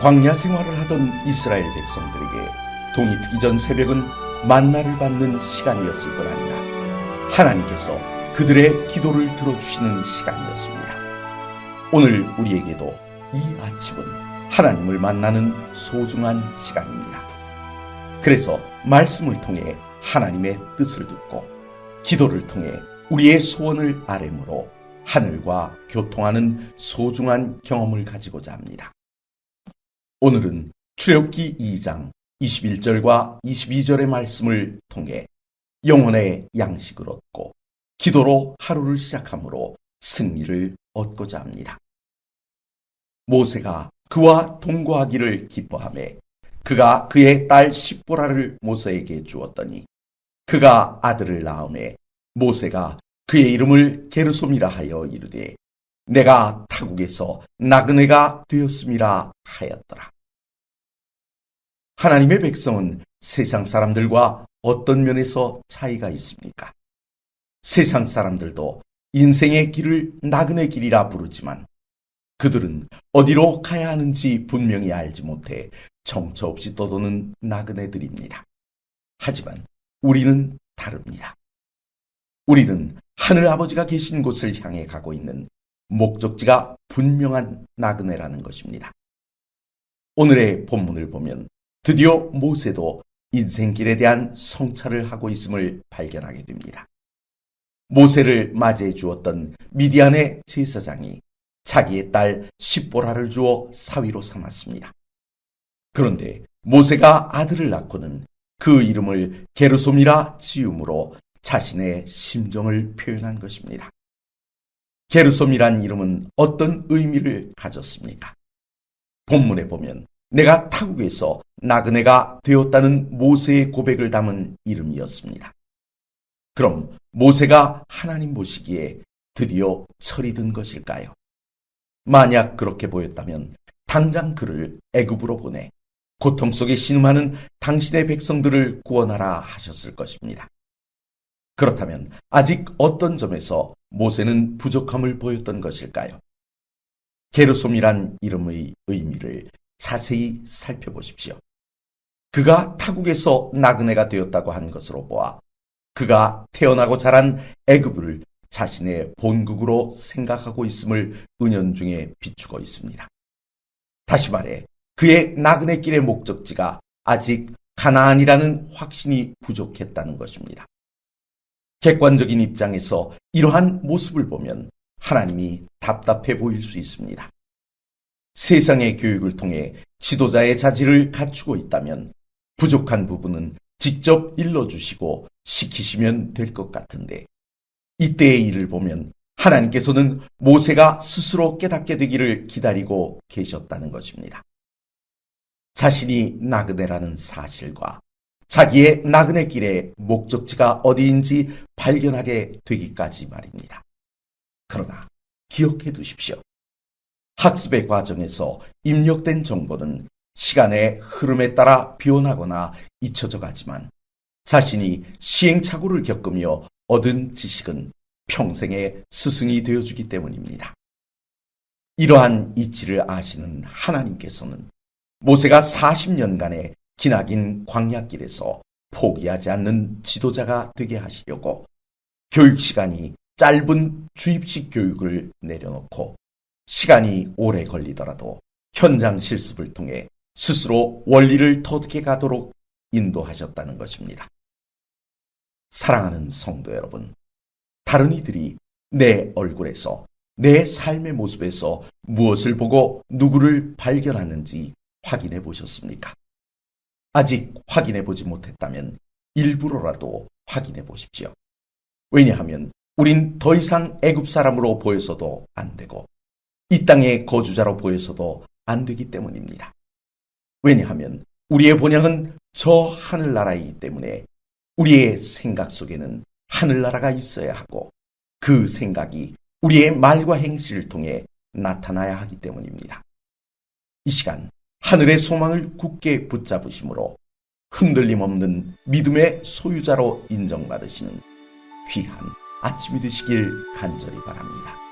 광야 생활을 하던 이스라엘 백성들에게 동이 트기 전 새벽은 만나를 받는 시간이었을 뿐 아니라 하나님께서 그들의 기도를 들어주시는 시간이었습니다. 오늘 우리에게도 이 아침은 하나님을 만나는 소중한 시간입니다. 그래서 말씀을 통해 하나님의 뜻을 듣고 기도를 통해 우리의 소원을 아뢰므로 하늘과 교통하는 소중한 경험을 가지고자 합니다. 오늘은 출애굽기 2장 21절과 22절의 말씀을 통해 영혼의 양식을 얻고 기도로 하루를 시작함으로 승리를 얻고자 합니다. 모세가 그와 동거하기를 기뻐하며 그가 그의 딸 십보라를 모세에게 주었더니 그가 아들을 낳음에 모세가 그의 이름을 게르솜이라 하여 이르되 내가 타국에서 나그네가 되었음이라 하였더라. 하나님의 백성은 세상 사람들과 어떤 면에서 차이가 있습니까? 세상 사람들도 인생의 길을 나그네 길이라 부르지만 그들은 어디로 가야 하는지 분명히 알지 못해 정처 없이 떠도는 나그네들입니다. 하지만 우리는 다릅니다. 우리는 하늘아버지가 계신 곳을 향해 가고 있는 목적지가 분명한 나그네라는 것입니다. 오늘의 본문을 보면 드디어 모세도 인생길에 대한 성찰을 하고 있음을 발견하게 됩니다. 모세를 맞이해 주었던 미디안의 제사장이 자기의 딸 십보라를 주어 사위로 삼았습니다. 그런데 모세가 아들을 낳고는 그 이름을 게르솜이라 지음으로 자신의 심정을 표현한 것입니다. 게르솜이란 이름은 어떤 의미를 가졌습니까? 본문에 보면 내가 타국에서 나그네가 되었다는 모세의 고백을 담은 이름이었습니다. 그럼 모세가 하나님 보시기에 드디어 철이 든 것일까요? 만약 그렇게 보였다면 당장 그를 애굽으로 보내 고통 속에 신음하는 당신의 백성들을 구원하라 하셨을 것입니다. 그렇다면 아직 어떤 점에서 모세는 부족함을 보였던 것일까요? 게르솜이란 이름의 의미를 자세히 살펴보십시오. 그가 타국에서 나그네가 되었다고 한 것으로 보아 그가 태어나고 자란 애굽을 자신의 본국으로 생각하고 있음을 은연중에 비추고 있습니다. 다시 말해 그의 나그네 길의 목적지가 아직 가나안이라는 확신이 부족했다는 것입니다. 객관적인 입장에서 이러한 모습을 보면 하나님이 답답해 보일 수 있습니다. 세상의 교육을 통해 지도자의 자질을 갖추고 있다면 부족한 부분은 직접 일러주시고 시키시면 될 것 같은데 이때의 일을 보면 하나님께서는 모세가 스스로 깨닫게 되기를 기다리고 계셨다는 것입니다. 자신이 나그네라는 사실과 자기의 나그네 길의 목적지가 어디인지 발견하게 되기까지 말입니다. 그러나 기억해 두십시오. 학습의 과정에서 입력된 정보는 시간의 흐름에 따라 변하거나 잊혀져 가지만 자신이 시행착오를 겪으며 얻은 지식은 평생의 스승이 되어주기 때문입니다. 이러한 이치를 아시는 하나님께서는 모세가 40년간의 기나긴 광야길에서 포기하지 않는 지도자가 되게 하시려고 교육시간이 짧은 주입식 교육을 내려놓고 시간이 오래 걸리더라도 현장 실습을 통해 스스로 원리를 터득해 가도록 인도하셨다는 것입니다. 사랑하는 성도 여러분, 다른 이들이 내 얼굴에서 내 삶의 모습에서 무엇을 보고 누구를 발견하는지 확인해 보셨습니까? 아직 확인해 보지 못했다면 일부러라도 확인해 보십시오. 왜냐하면 우린 더 이상 애굽 사람으로 보여서도 안 되고 이 땅의 거주자로 보여서도 안 되기 때문입니다. 왜냐하면 우리의 본향은 저 하늘나라이기 때문에 우리의 생각 속에는 하늘나라가 있어야 하고 그 생각이 우리의 말과 행실을 통해 나타나야 하기 때문입니다. 이 시간 하늘의 소망을 굳게 붙잡으심으로 흔들림 없는 믿음의 소유자로 인정받으시는 귀한 아침이 되시길 간절히 바랍니다.